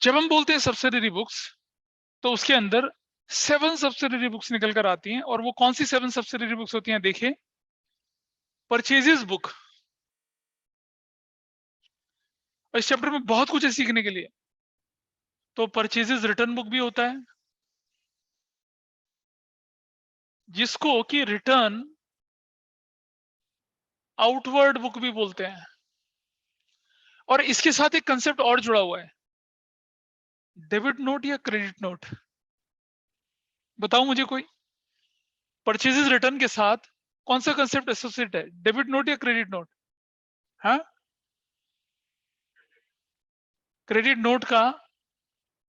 जब हम बोलते हैं सब्सिडरी बुक्स, तो उसके अंदर 7 सब्सिडरी बुक्स निकल कर आती हैं। और वो कौन सी 7 सब्सिडरी बुक्स होती हैं? देखिए, परचेजेस बुक, और इस चैप्टर में बहुत कुछ है सीखने के लिए। तो परचेजेस रिटर्न बुक भी होता है, जिसको कि रिटर्न आउटवर्ड बुक भी बोलते हैं। और इसके साथ एक कंसेप्ट और जुड़ा हुआ है, डेबिट नोट या क्रेडिट नोट। बताओ मुझे कोई, परचेजेस रिटर्न के साथ कौन सा कंसेप्ट एसोसिएट है, डेबिट नोट या क्रेडिट नोट? हाँ, क्रेडिट नोट का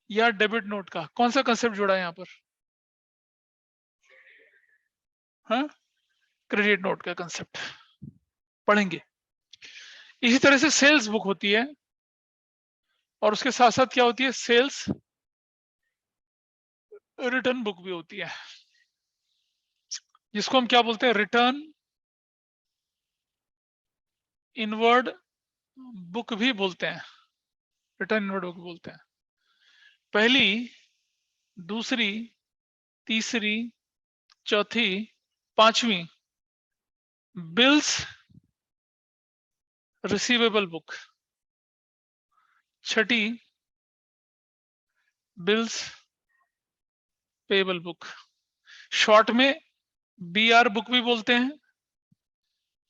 या डेबिट नोट का कौन सा कंसेप्ट जुड़ा है यहाँ पर? हाँ, क्रेडिट नोट का कंसेप्ट पढ़ेंगे। इसी तरह से सेल्स बुक होती है, और उसके साथ साथ क्या होती है, सेल्स रिटर्न बुक भी होती है, जिसको हम क्या बोलते हैं, रिटर्न इनवर्ड बुक भी बोलते हैं। रिटर्न इनवर्ड बुक बोलते हैं। पहली, दूसरी, तीसरी, चौथी, पांचवी बिल्स रिसीवेबल बुक, छठी बिल्स पेबल बुक, शॉर्ट में बीआर बुक भी बोलते हैं,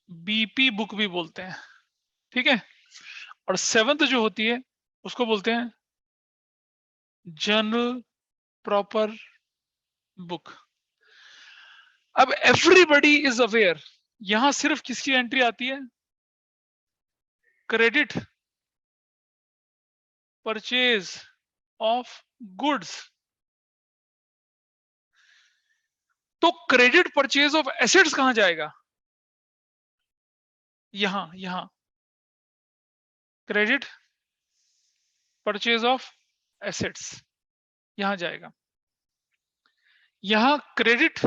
बीपी बुक भी बोलते हैं। ठीक है। और 7th जो होती है उसको बोलते हैं जनरल प्रॉपर बुक। अब एवरीबडी इज अवेयर, यहां सिर्फ किसकी एंट्री आती है, क्रेडिट परचेज ऑफ गुड्स। तो क्रेडिट परचेज ऑफ एसेट्स कहां जाएगा? यहां, यहां क्रेडिट परचेज ऑफ एसेट्स यहां जाएगा। यहां क्रेडिट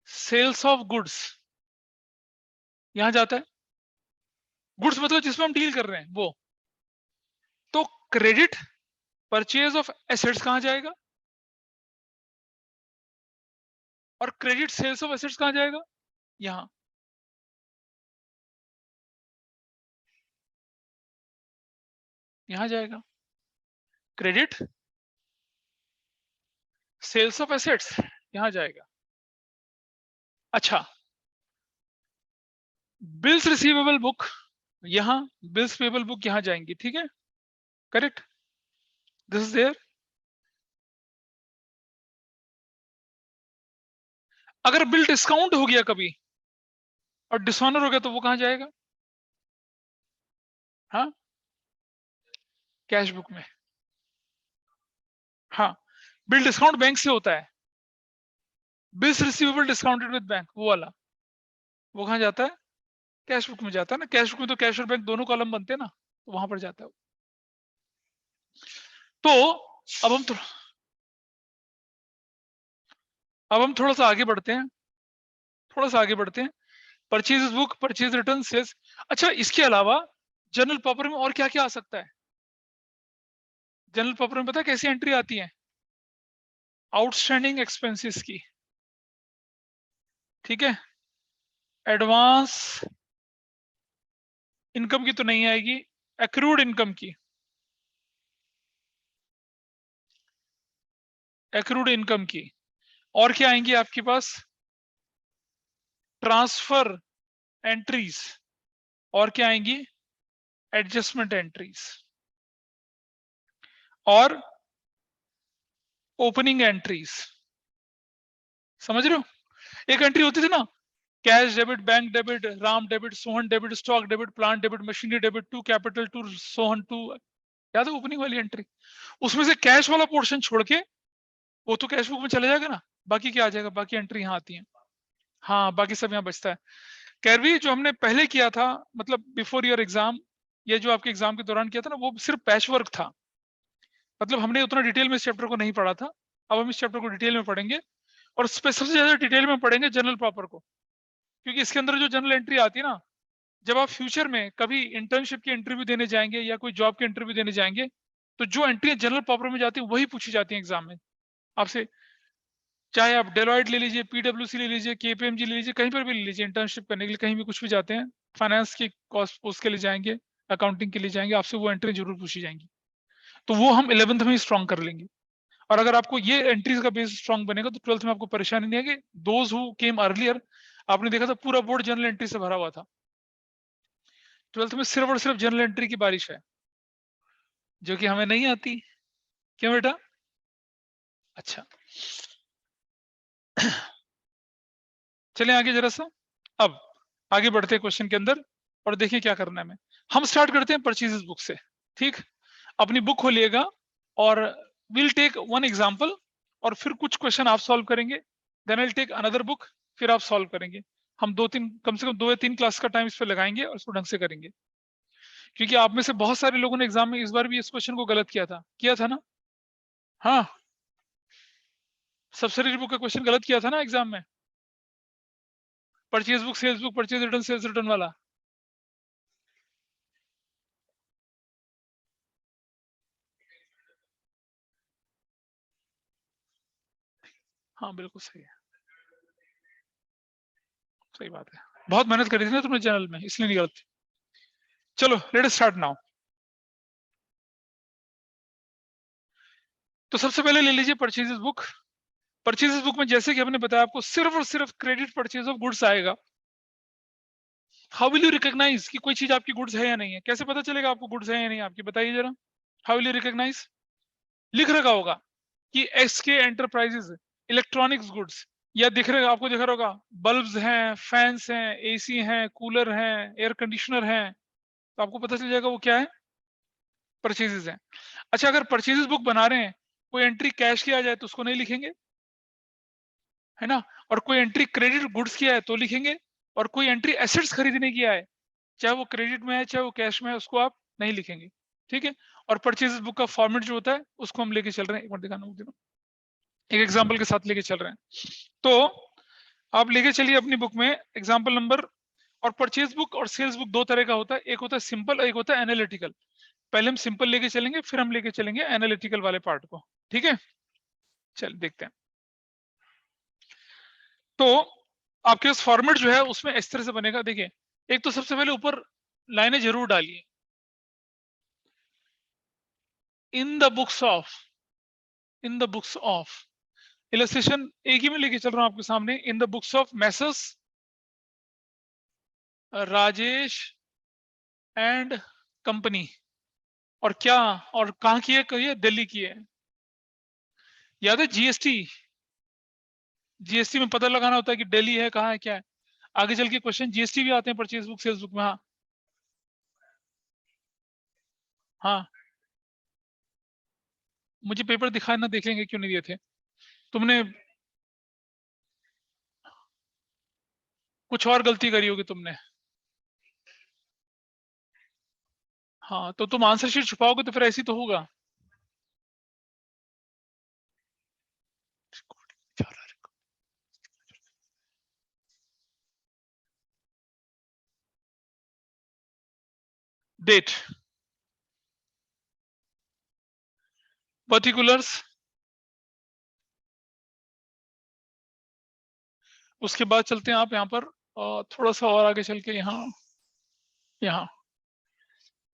सेल्स ऑफ गुड्स यहां जाता है। गुड्स मतलब जिसमें हम डील कर रहे हैं वो। तो क्रेडिट परचेज ऑफ एसेट्स कहां जाएगा, और क्रेडिट सेल्स ऑफ एसेट्स कहां जाएगा? यहां। यहां जाएगा क्रेडिट सेल्स ऑफ एसेट्स, यहां जाएगा। अच्छा, बिल्स रिसीवेबल बुक यहां, बिल्स पेबल बुक यहां जाएंगी। ठीक है, करेक्ट, दिस इज देयर। अगर बिल डिस्काउंट हो गया कभी और डिसऑनर हो गया, तो वो कहां जाएगा? हाँ, कैश बुक में। हाँ, बिल डिस्काउंट बैंक से होता है, bills receivable discounted with bank, वो वाला, वो कहां जाता है? कैश बुक में जाता है ना। कैश बुक में तो कैश और बैंक दोनों कॉलम बनते हैं ना, तो वहां पर जाता है। तो अब हम थोड़ा सा आगे बढ़ते हैं, थोड़ा सा आगे बढ़ते हैं। Purchase book, purchase return, sales. अच्छा, इसके अलावा जनरल प्रॉपर में और क्या क्या आ सकता है? जनरल प्रॉपर में पता है कैसी एंट्री आती है? आउटस्टैंडिंग एक्सपेंसेस की। ठीक है, एडवांस इनकम की तो नहीं आएगी, एक्रूड इनकम की, एक्रूड इनकम की। और क्या आएंगी आपके पास? Transfer entries. और क्या आएंगी? Adjustment entries. और ओपनिंग एंट्रीज। समझ रहे हो? एक एंट्री होती थी ना, cash debit, bank debit, Ram debit, Sohan debit, stock debit, plant debit, machinery debit, to capital, to Sohan, to, याद है ओपनिंग वाली एंट्री? उसमें से कैश वाला पोर्शन छोड़ के वो तो कैश बुक में चला जाएगा ना, बाकी क्या आ जाएगा? बाकी एंट्री यहाँ आती है। हाँ, बाकी सब यहाँ बचता है। कैरवी जो हमने पहले किया था, मतलब बिफोर योर एग्जाम, ये जो आपके एग्जाम के दौरान किया था ना, वो सिर्फ पैच वर्क था। मतलब हमने उतना डिटेल में इस चैप्टर को नहीं पढ़ा था। अब हम इस चैप्टर को डिटेल में पढ़ेंगे, और सबसे ज्यादा डिटेल में पढ़ेंगे जनरल प्रॉपर को, क्योंकि इसके अंदर जो जनरल एंट्री आती है ना, जब आप फ्यूचर में कभी इंटर्नशिप की इंटरव्यू देने जाएंगे या कोई जॉब की इंटरव्यू देने जाएंगे, तो जो एंट्री जनरल प्रॉपर में जाती है वही पूछी जाती है एग्जाम में आपसे, चाहे आप डेलॉयट ले लीजिए, पीडब्ल्यूसी ले लीजिए, केपीएमजी ले लीजिए, कहीं पर भी ले लीजिए इंटर्नशिप करने के लिए, कहीं भी कुछ भी जाते हैं, फाइनेंस की कॉस्ट उसके लिए जाएंगे, अकाउंटिंग के लिए जाएंगे, आपसे वो एंट्री जरूर पूछी जाएंगी। तो वो हम 11th में ही स्ट्रॉन्ग कर लेंगे। और अगर आपको ये एंट्रीज का बेस स्ट्रॉन्ग बनेगा तो 12th में आपको परेशानी नहीं आएगी। दोज हु केम अर्लियर, आपने देखा था पूरा बोर्ड जनरल एंट्री से भरा हुआ था। 12th में सिर्फ और सिर्फ जनरल एंट्री की बारिश है, जो कि हमें नहीं आती। क्यों बेटा? अच्छा, चलिए आगे जरा सा। अब आगे बढ़ते हैं क्वेश्चन के अंदर और देखिए क्या करना है हमें। हम स्टार्ट करते हैं परचेजेस बुक से। ठीक, अपनी बुक खोलिएगा और विल टेक वन एग्जांपल और फिर कुछ क्वेश्चन आप सॉल्व करेंगे, then will take another book, फिर आप सॉल्व करेंगे। हम दो तीन, कम से कम 2 या 3 क्लास का टाइम इस पर लगाएंगे और इसको ढंग से करेंगे, क्योंकि आप में से बहुत सारे लोगों ने एग्जाम में इस बार भी इस क्वेश्चन को गलत किया था ना? हाँ, सब्सिडरी बुक का क्वेश्चन गलत किया था ना एग्जाम में, purchase book, sales book, purchase return, sales return वाला। हाँ बिल्कुल सही है, सही बात है। बहुत मेहनत करी थी ना तुमने चैनल में, इसलिए नहीं गलत। चलो लेट अस स्टार्ट नाउ। तो सबसे पहले ले लीजिए परचेजेस बुक। परचेजेस बुक में जैसे कि हमने बताया आपको सिर्फ और सिर्फ क्रेडिट परचेज ऑफ गुड्स आएगा। हाउ विल यू रिकॉग्नाइज कि कोई चीज आपकी गुड्स है या नहीं है? कैसे पता चलेगा आपको गुड्स है या नहीं आपकी? बताइए जरा। How will you recognise? लिख रखा होगा कि एसके एंटरप्राइजेज इलेक्ट्रॉनिक्स गुड्स, या दिख रहा आपको, दिख रहा होगा बल्ब्स हैं, फैंस हैं, एसी हैं, कूलर हैं, एयर कंडीशनर हैं, तो आपको पता चल जाएगा वो क्या है, परचेजेस हैं। अच्छा, अगर परचेजेस बुक बना रहे हैं, कोई एंट्री कैश की आ जाए तो उसको नहीं लिखेंगे, है ना? और कोई एंट्री क्रेडिट गुड्स की है तो लिखेंगे, और कोई एंट्री एसेट्स खरीदने की है, चाहे वो क्रेडिट में है चाहे वो कैश में है, उसको आप नहीं लिखेंगे। ठीक है? और परचेजेस बुक का फॉर्मेट जो होता है उसको हम लेके चल रहे हैं, एक मिनट दिखाना, एक एग्जाम्पल के साथ लेके चल रहे हैं। तो आप लेके चलिए अपनी बुक में एग्जाम्पल नंबर। और परचेज बुक और सेल्स बुक दो तरह का होता है, एक होता है सिंपल, एक होता है एनालिटिकल। पहले हम सिंपल लेके चलेंगे, फिर हम लेके चलेंगे एनालिटिकल वाले पार्ट को। ठीक है, चल देखते हैं। तो आपके पास फॉर्मेट जो है उसमें इस तरह से बनेगा, देखिए। एक तो सबसे पहले ऊपर लाइनें जरूर डालिए, इन the books of, in the books of, illustration एक ही में लेके चल रहा हूं आपके सामने, इन the books of Messrs Rajesh and company. और क्या, और कहाँ की है? कही है दिल्ली की है। याद है जीएसटी? जीएसटी में पता लगाना होता है कि दिल्ली है, कहाँ है, क्या है। आगे चल के क्वेश्चन जीएसटी भी आते हैं परचेज बुक सेल्स बुक में। हाँ हाँ, मुझे पेपर दिखाए ना, देख लेंगे क्यों नहीं दिए थे तुमने। कुछ और गलती करी होगी तुमने। हाँ, तो तुम आंसर शीट छुपाओगे तो फिर ऐसी तो होगा। डेट, पर्टिकुलर्स, उसके बाद चलते हैं आप यहाँ पर थोड़ा सा और आगे चल के यहाँ, यहाँ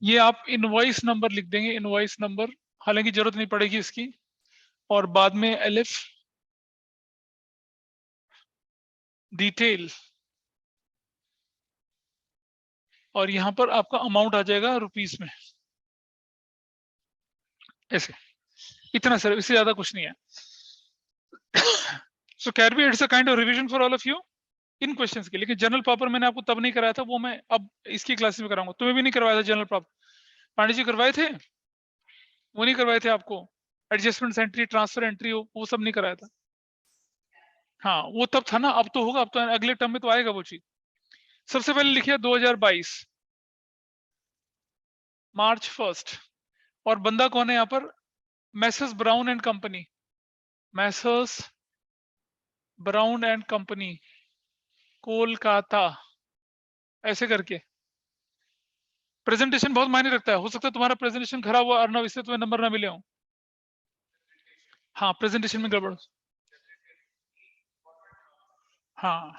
ये आप इनवॉइस नंबर लिख देंगे, इनवॉइस नंबर, हालांकि जरूरत नहीं पड़ेगी इसकी। और बाद में एलिफ डिटेल, और यहाँ पर आपका अमाउंट आ जाएगा रुपीस में, ऐसे। इतना सर, इससे ज्यादा कुछ नहीं है। So can be it's a kind of revision for all of you in questions के। लेकिन जनरल प्रॉपर मैंने आपको तब नहीं कराया था, वो मैं अब इसकी क्लासेस में कराऊंगा। तुम्हें भी नहीं करवाया था जनरल प्रॉपर, पांडे जी करवाए थे? वो नहीं करवाए थे आपको? एडजस्टमेंट एंट्री, ट्रांसफर एंट्री, वो सब नहीं कराया था? हाँ वो तब था ना, अब तो होगा, अब तो अगले टर्म में तो आएगा वो चीज। सबसे पहले लिखिए 2022 मार्च 1 और बंदा कौन है यहाँ पर? Messrs brown and company, Messrs brown and company Kolkata, ऐसे करके। प्रेजेंटेशन बहुत मायने रखता है। हो सकता है तुम्हारा प्रेजेंटेशन खराब हुआ अर्नव, इससे तुम्हें नंबर ना मिले हो। हाँ, प्रेजेंटेशन में गड़बड़। हाँ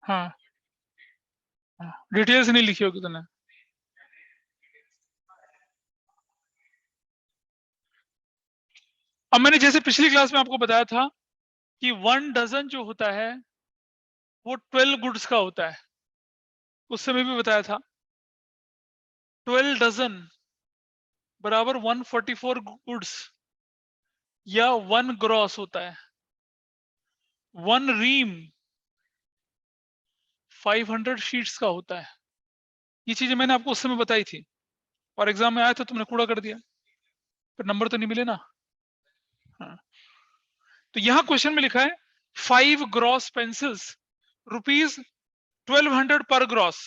हाँ हाँ, डिटेल्स नहीं लिखी होगी तुमने। अब मैंने जैसे पिछली क्लास में आपको बताया था कि 1 डजन जो होता है वो 12 गुड्स का होता है। उस समय भी बताया था 12 डजन बराबर 144 गुड्स या 1 ग्रॉस होता है। 1 रीम 500 शीट्स का होता है। ये चीजें मैंने आपको उस समय बताई थी और एग्जाम में आया था, तुमने कूड़ा कर दिया, फिर नंबर तो नहीं मिले ना। हाँ। तो यहां क्वेश्चन में लिखा है 5 ग्रॉस पेंसिल्स रुपीज 1200 पर ग्रॉस।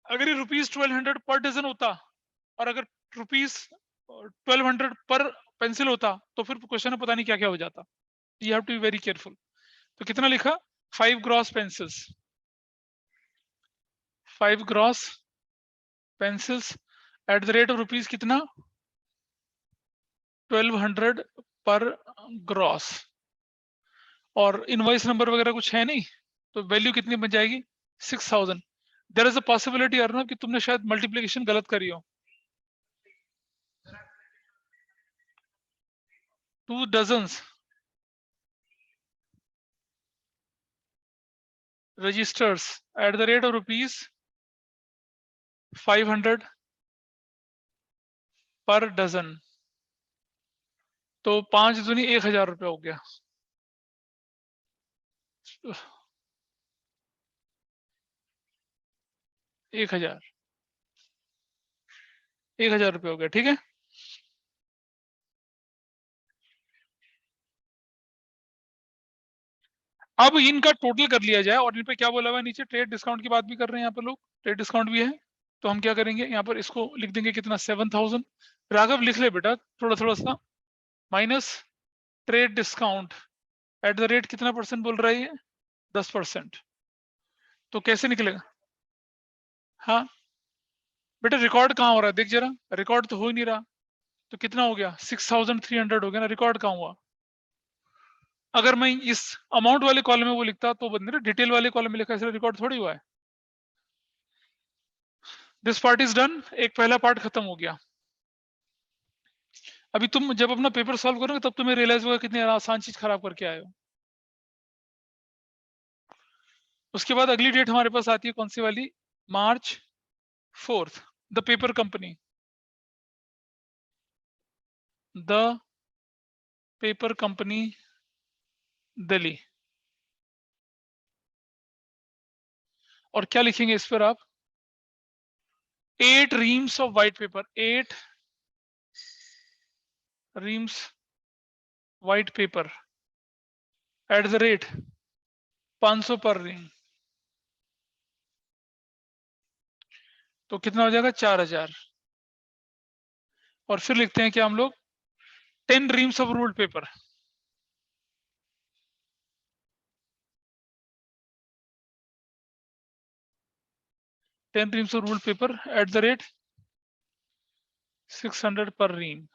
अगर ये रुपीज 1200 पर डजन होता और अगर रुपीज 1200 पर पेंसिल होता तो फिर क्वेश्चन में पता नहीं क्या क्या हो जाता। You have to be very careful. तो कितना लिखा? 5 gross pencils, 5 gross pencils at the rate of rupees कितना 1200 पर ग्रॉस। और इनवॉइस नंबर वगैरह कुछ है नहीं, तो वैल्यू कितनी बन जाएगी 6000। There is a possibility Arnav कि तुमने शायद मल्टीप्लिकेशन गलत करी हो। 2 dozens registers at the rate of rupees 500 पर डजन, तो 5 दूनी 1000 रुपये हो गया। 1000 1000 रुपये हो गया, ठीक है। अब इनका टोटल कर लिया जाए और इन पे क्या बोला हुआ है नीचे, ट्रेड डिस्काउंट की बात भी कर रहे हैं यहाँ पर लोग, ट्रेड डिस्काउंट भी है। तो हम क्या करेंगे यहाँ पर इसको लिख देंगे कितना 7000। राघव लिख ले बेटा थोड़ा थोड़ा सा, minus trade discount at the rate कितना परसेंट बोल रहा है ये 10%। तो कैसे निकलेगा? हाँ बेटा रिकॉर्ड कहाँ हो रहा है देख जरा, रिकॉर्ड तो हो ही नहीं रहा। तो कितना हो गया 6300 हो गया ना, रिकॉर्ड कहाँ हुआ? अगर मैं इस अमाउंट वाले कॉलम में वो लिखता तो बंदे डिटेल वाले कॉलम में लिखा, इसलिए रिकॉर्ड थोड़ी हुआ है। दिस पार्ट इज डन, एक पहला पार्ट खत्म हो गया। अभी तुम जब अपना पेपर सॉल्व करोगे तब तुम्हें रियलाइज होगा कितनी आसान चीज खराब करके आए हो। उसके बाद अगली डेट हमारे पास आती है कौन सी वाली, March 4th, the paper company, the paper company Delhi. और क्या लिखेंगे इस पर आप, 8 reams of white paper, 8 reams white paper at the rate 500 पर रीम। तो कितना हो जाएगा 4000। और फिर लिखते हैं क्या हम लोग 10 reams of ruled paper, 10 reams of ruled paper at the rate 600 पर रीम,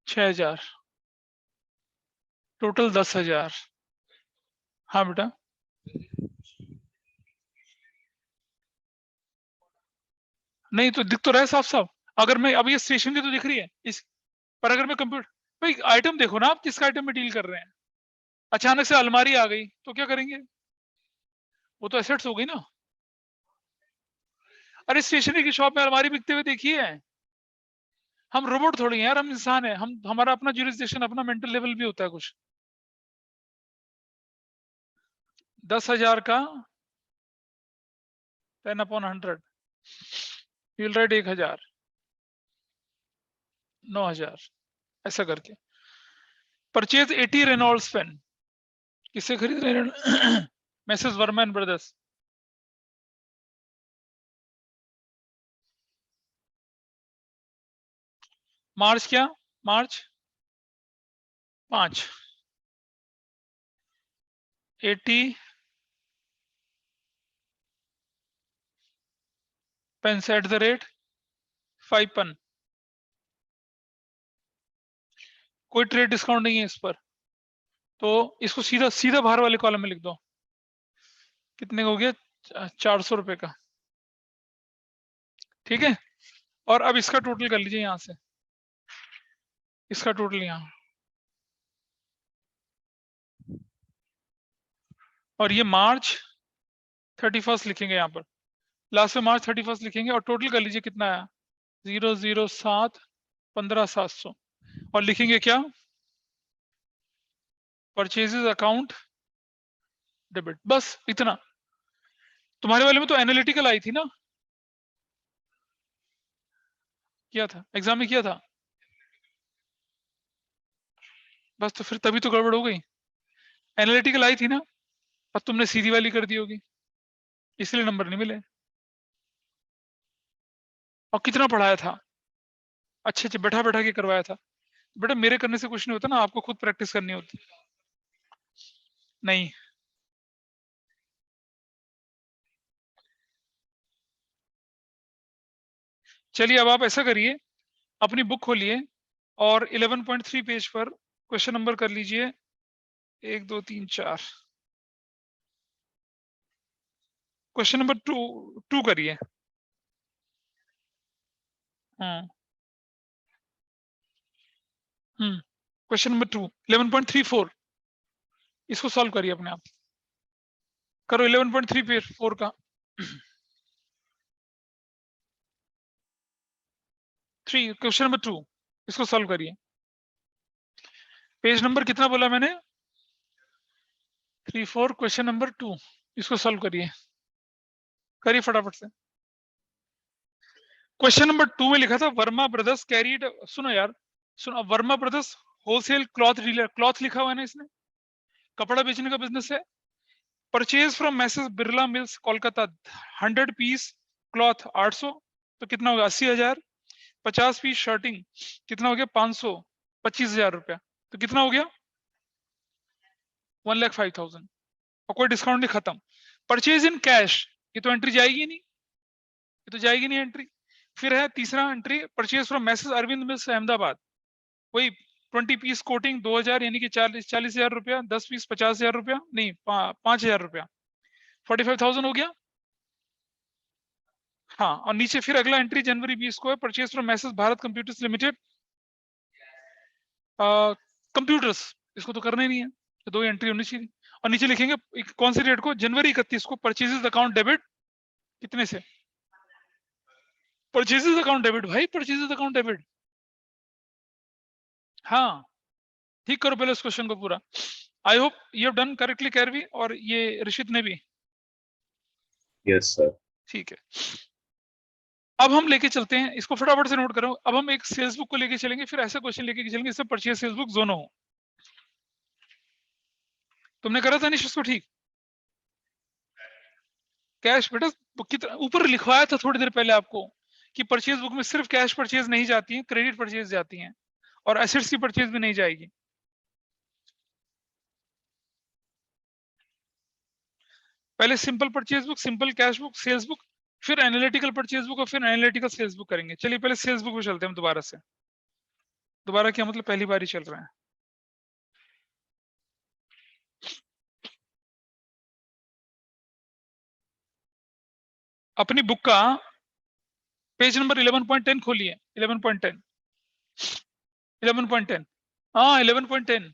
6000, टोटल 10000। हाँ बेटा, नहीं तो दिख तो रहा है साफ साफ। अगर मैं अब ये स्टेशनरी तो दिख रही है इस पर, अगर मैं कंप्यूटर भाई आइटम देखो ना आप किस आइटम में डील कर रहे हैं। अचानक से अलमारी आ गई तो क्या करेंगे, वो तो एसेट्स हो गई ना। अरे स्टेशनरी की शॉप में अलमारी बिकते हुए देखिए, हम रोबोट थोड़ी हैं यार, हम इंसान है, हम हमारा अपना जुरिस्डिक्शन अपना मेंटल लेवल भी होता है कुछ। 10,000 का 10/100, यू विल राइट 1000, 9000 ऐसा करके। परचेज 80 रेनॉल्ड्स पेन, किससे खरीद रहे हैं? Messrs Verma and brothers. March क्या, March 5, 80 pence at the rate 5 पन। कोई ट्रेड डिस्काउंट नहीं है इस पर, तो इसको सीधा सीधा बाहर वाले कॉलम में लिख दो। कितने का हो गया? 400 रुपए का। ठीक है, और अब इसका टोटल कर लीजिए यहां से, इसका टोटल यहाँ, और ये मार्च 31 लिखेंगे यहाँ पर, लास्ट में मार्च 31 लिखेंगे और टोटल कर लीजिए कितना आया, 007 15,700, और लिखेंगे क्या, परचेजेस अकाउंट डेबिट। बस इतना। तुम्हारे वाले में तो एनालिटिकल आई थी ना, किया था एग्जाम में, किया था। बस तो फिर तभी तो गड़बड़ हो गई, एनालिटिकल आई थी ना, और तुमने सीधी वाली कर दी होगी, इसलिए नंबर नहीं मिले। और कितना पढ़ाया था, अच्छे अच्छे बैठा बैठा के करवाया था। बेटा मेरे करने से कुछ नहीं होता ना, आपको खुद प्रैक्टिस करनी होती। नहीं, चलिए अब आप ऐसा करिए, अपनी बुक खोलिए और 11.3 पेज पर क्वेश्चन नंबर कर लीजिए 1 2 3 4, क्वेश्चन नंबर 2 करिए। क्वेश्चन नंबर 2 11.34, इसको सॉल्व करिए अपने आप, करो 11.3 का 3, क्वेश्चन नंबर 2, इसको सॉल्व करिए। पेज नंबर कितना बोला मैंने, 3 4, क्वेश्चन नंबर 2, इसको सॉल्व करिए, करिए फटाफट से। क्वेश्चन नंबर 2 में लिखा था वर्मा ब्रदर्स कैरीड, सुनो यार सुनो, Verma brothers wholesale cloth dealer, cloth लिखा हुआ है ना इसमें, कपड़ा बेचने का बिजनेस है। Purchase from Messrs Birla mills Kolkata 100 piece cloth 800, तो कितना होगा 80,000। 50 पीस शर्टिंग कितना हो गया 500, 25,000 रुपया, तो कितना हो गया 1,05,000, और कोई डिस्काउंट नहीं, खत्म। परचेज इन कैश, ये तो एंट्री जाएगी नहीं, ये तो जाएगी नहीं एंट्री। फिर है तीसरा entry, purchase from Messrs Arvind mills Ahmedabad, वही 20 पीस कोटिंग 2,000, यानी कि 40,000 रुपया, 10 पीस 50,000 रुपया, नहीं 5,000 रुपया, 45,000 हो गया। हाँ, और नीचे फिर अगला एंट्री जनवरी 20 को है, purchase from message Bharat computers limited computers, इसको तो करना ही नहीं है, तो 2 एंट्री होनी चाहिए। और नीचे लिखेंगे कौन सी डेट को, जनवरी 31 को, परचेजेस अकाउंट डेबिट कितने से, परचेजेस अकाउंट डेबिट भाई, परचेजेस अकाउंट डेबिट। हाँ, ठीक करो पहले उस क्वेश्चन को पूरा। I hope you have done correctly Kairavi, और ये ऋषित ने भी। Yes sir. ठीक है, अब हम लेके चलते हैं इसको, फटाफट से नोट करो। अब हम एक सेल्स बुक को लेके चलेंगे, फिर ऐसे क्वेश्चन लेके चलेंगे इससे परचेज सेल्स बुक दोनों हो। तुमने करा था निश उसको ठीक, कैश बेटा कितना ऊपर लिखवाया था थोड़ी देर पहले आपको, कि परचेज बुक में सिर्फ कैश परचेज नहीं जाती है, क्रेडिट परचेज जाती हैं, और एसेट्स की परचेज भी नहीं जाएगी। पहले simple purchase book, simple cash book, sales book, फिर एनालिटिकल परचेज बुक, और फिर एनालिटिकल सेल्स बुक करेंगे। चलिए पहले सेल्स बुक पे चलते हैं हम दोबारा से, दोबारा क्या मतलब, पहली बार ही चल रहा है। अपनी बुक का पेज नंबर 11.10 खोलिए, 11.10, 11.10, हाँ 11.10।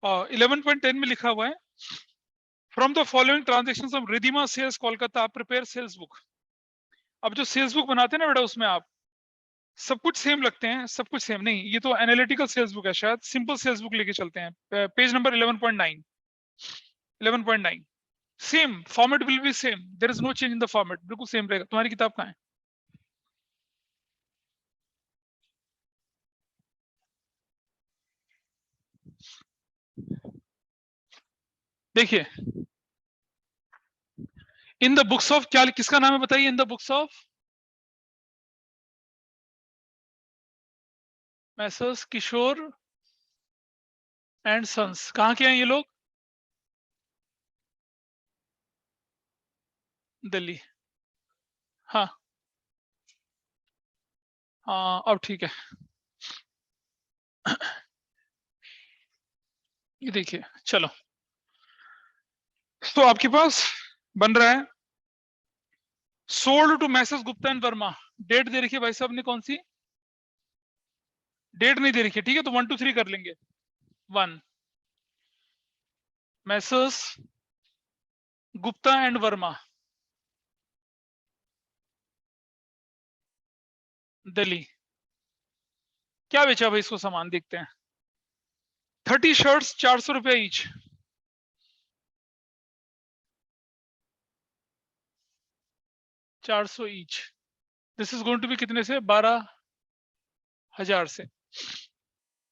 और 11.10 में लिखा हुआ है, from the following transaction of Ridhima sales Kolkata prepare sales book. अब जो सेल्स बुक बनाते हैं ना बेटा, उसमें आप सब कुछ सेम लगते हैं, सब कुछ सेम नहीं, ये तो एनालिटिकल सेल्स बुक है, शायद सिंपल सेल्स बुक लेके चलते हैं। Page number 11.9, 11.9, same format will be same, there is no change in the format, बिल्कुल सेम रहेगा। तुम्हारी किताब कहाँ है? देखिए, इन द बुक्स ऑफ, क्या किसका नाम है बताइए? In the books of Messrs Kishore and sons. कहाँ के हैं ये लोग? दिल्ली। हाँ हाँ, अब ठीक है। ये देखिए, चलो, तो आपके पास बन रहा है sold to Messrs Gupta and Verma. Date दे रखी है भाई साहब ने, कौन सी डेट नहीं दे रखी है? ठीक है, तो 1 2 3 कर लेंगे। 1 मैसेज गुप्ता एंड वर्मा, दिल्ली। क्या बेचा भाई इसको सामान? देखते हैं। 30 शर्ट्स, 400 रुपया each. $400 each. This is going to be कितने से? 12,000 से।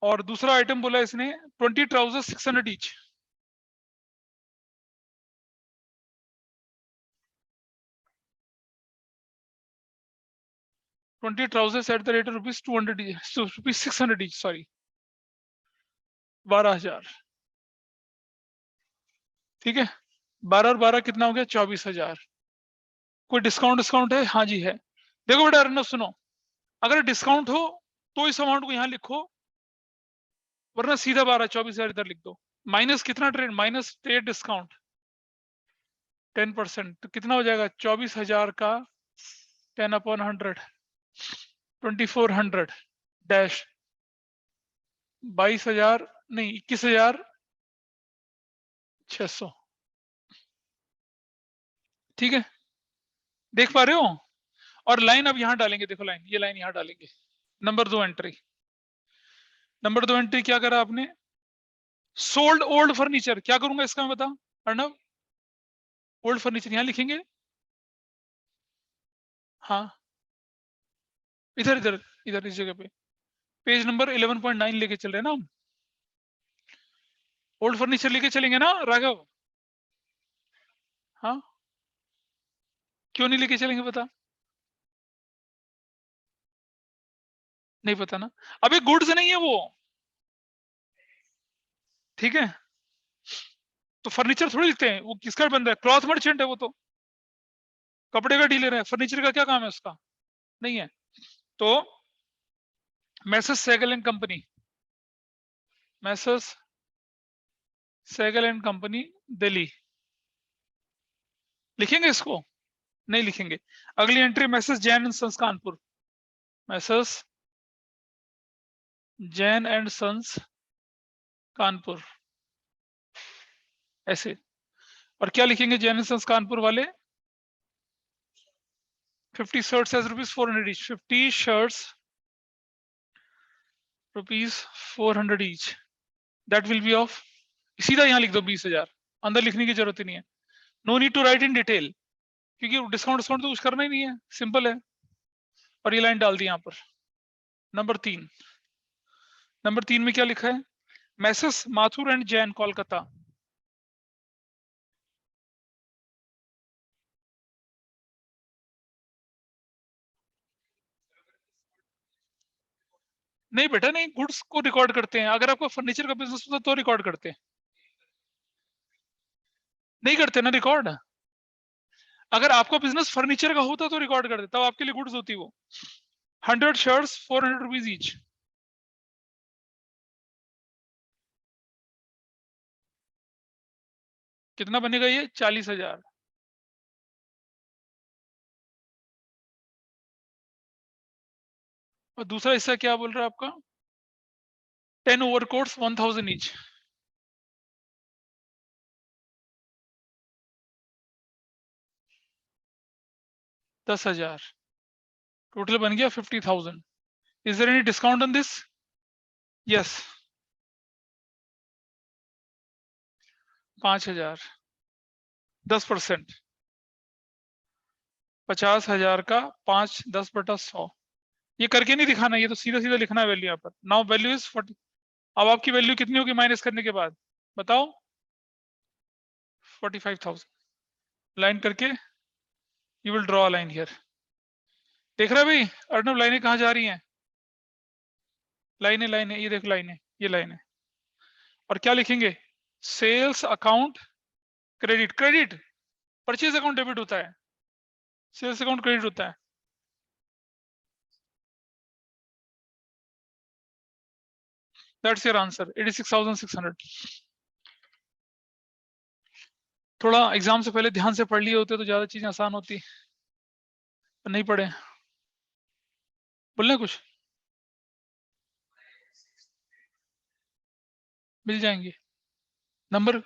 और दूसरा आइटम बोला इसने 20 trouser 600 each. Twenty trousers eight the rate of rupees 600 each, sorry 12,000। ठीक है, 12 और 12 कितना हो गया? 24,000। कोई डिस्काउंट है? हाँ जी है। देखो बेटा अर्नब सुनो, अगर डिस्काउंट हो तो इस अमाउंट को यहाँ लिखो, वरना सीधा 24,000 इधर लिख दो। माइनस कितना ट्रेड? माइनस ट्रेड डिस्काउंट 10%, तो कितना हो जाएगा? 24,000 का 10/100 2400 डैश 22,000 नहीं 21,600। ठीक है, देख पा रहे हो? और लाइन अब यहां डालेंगे, देखो लाइन, ये लाइन यहां डालेंगे। नंबर 2 एंट्री, नंबर 2 एंट्री क्या करा आपने? Sold old furniture. क्या करूंगा इसका मैं, बता अर्णव? ओल्ड फर्नीचर यहां लिखेंगे। हाँ, इधर इधर इधर इस जगह पे पेज नंबर 11.9 लेके चल रहे हैं ना हम। ओल्ड फर्नीचर लेके चलेंगे ना राघव? हाँ, क्यों नहीं लेके चलेंगे बता? नहीं पता ना? अबे गुड्स नहीं है वो। ठीक है, तो फर्नीचर थोड़ी लिखते हैं, वो किसका बन रहा है? क्लॉथ मर्चेंट है वो तो, कपड़े का डीलर है। फर्नीचर का क्या काम है उसका? नहीं है। तो Messrs Sehgal and company, Messrs Sehgal and company Delhi, लिखेंगे इसको? नहीं लिखेंगे। अगली entry Messrs Jain and sons Kanpur, Messrs Jain and sons Kanpur, ऐसे। और क्या लिखेंगे जैन एंड सन्स कानपुर वाले? 50 shirts as ₹400 each, 50 shirts ₹400 each, that will be of, सीधा यहाँ लिख दो 20,000, अंदर लिखने की जरूरत ही नहीं है। No need to write in detail, क्योंकि डिस्काउंट डिस्काउंट तो कुछ करना ही नहीं है, सिंपल है। और ये लाइन डाल दी यहाँ पर। नंबर 3, नंबर 3 में क्या लिखा है? मैसेज माथुर एंड जैन कोलकाता, नहीं बेटा नहीं, गुड्स को रिकॉर्ड करते हैं। अगर आपको फर्नीचर का बिजनेस होता तो रिकॉर्ड करते हैं, नहीं करते ना रिकॉर्ड। अगर आपका बिजनेस फर्नीचर का होता तो रिकॉर्ड करते, तब आपके लिए गुड्स होती वो। 100 शर्ट्स 400 रुपीज ईच, कितना बनेगा ये? 40,000। और दूसरा हिस्सा क्या बोल रहा है आपका? 10 ओवरकोट्स 1,000 ईच, 10,000, टोटल बन गया 50,000। Is there any discount on this? Yes, 5,000, 10%, 50,000 का 5 10/100। ये करके नहीं दिखाना, ये तो सीधा सीधा लिखना है वैल्यू यहाँ पर। Now value is 40। अब आपकी वैल्यू कितनी होगी माइनस करने के बाद, बताओ? 45,000। लाइन करके you will draw a line here. देख रहा है भाई अर्णव, लाइनें कहाँ जा रही हैं? लाइनें, ये देखो लाइनें, ये लाइनें। और क्या लिखेंगे? Sales account credit, credit purchase account debit होता है, सेल्स अकाउंट क्रेडिट होता है। That's your answer, 86,600। थोड़ा एग्जाम से पहले ध्यान से पढ़ लिए होते तो ज्यादा चीजें आसान होती, पर नहीं पढ़े। बोलना कुछ? मिल जाएंगे नंबर,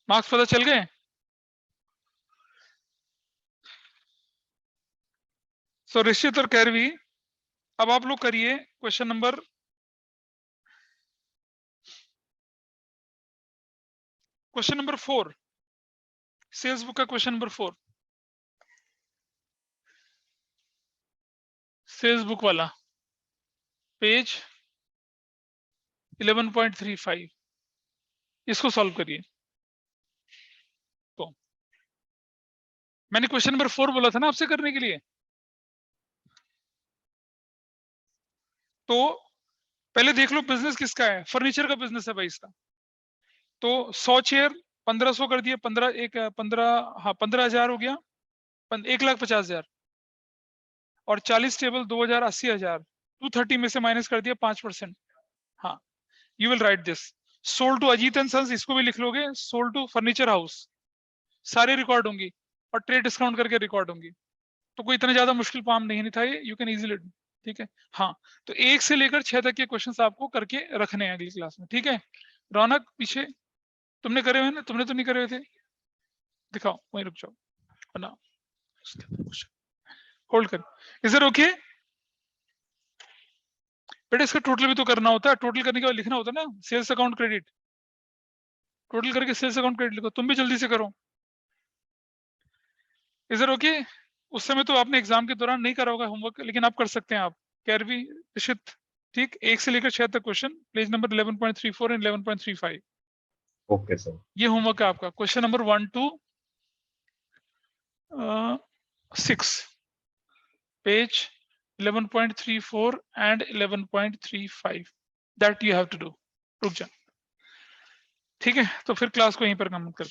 मार्क्स पता चल गए? सो ऋषित और कैरवी, अब आप लोग करिए क्वेश्चन नंबर 4, सेल्स बुक का क्वेश्चन नंबर 4, सेल्स बुक वाला, पेज 11.35, इसको सॉल्व करिए। तो मैंने क्वेश्चन नंबर 4 बोला था ना आपसे करने के लिए, तो पहले देख लो बिजनेस किसका है, फर्नीचर का बिजनेस है भाई इसका। तो 100 चेयर 1500 कर दिए, 15,000 हो गया, 1,50,000, और 40 टेबल 2,000, 80,000, 230 में से माइनस कर दिया 5%। हाँ, you will write this, sold to Ajit and sons, इसको भी लिख लोगे, सोल्ड टू फर्नीचर हाउस, सारे रिकॉर्ड होंगी, और ट्रेड डिस्काउंट करके रिकॉर्ड होंगी। तो कोई इतना ज्यादा मुश्किल काम नहीं था ये, यू कैन इजीली, ठीक है। हाँ, तो 1 से लेकर 6 तक के क्वेश्चंस आपको करके रखने हैं अगली क्लास में, ठीक है। रौनक पीछे, तुमने करे हुए ना? तुमने तो नहीं करे हुए थे, दिखाओ, वहीं रुक जाओ, बनाओ, होल्ड कर। इज इट ओके बेटा? इसका टोटल भी तो करना होता है, टोटल करने के बाद लिखना होता है ना, सेल्स अकाउंट क्रेडिट, टोटल करके सेल्स अकाउंट क्रेडिट लिखो, तुम भी जल्दी से करो। Is it okay? उस समय तो आपने एग्जाम के दौरान नहीं करा होगा होमवर्क, लेकिन आप कर सकते हैं, आप कैरवी, ऋषित, ठीक, 1 से लेकर 6 तक question, page number 11.34 and 11.35, okay sir. ये होमवर्क है आपका। Question number 1 to 6, page 11.34 and 11.35, that you have to do. रुक जा, ठीक है, तो फिर क्लास को यहीं पर कमेंट कर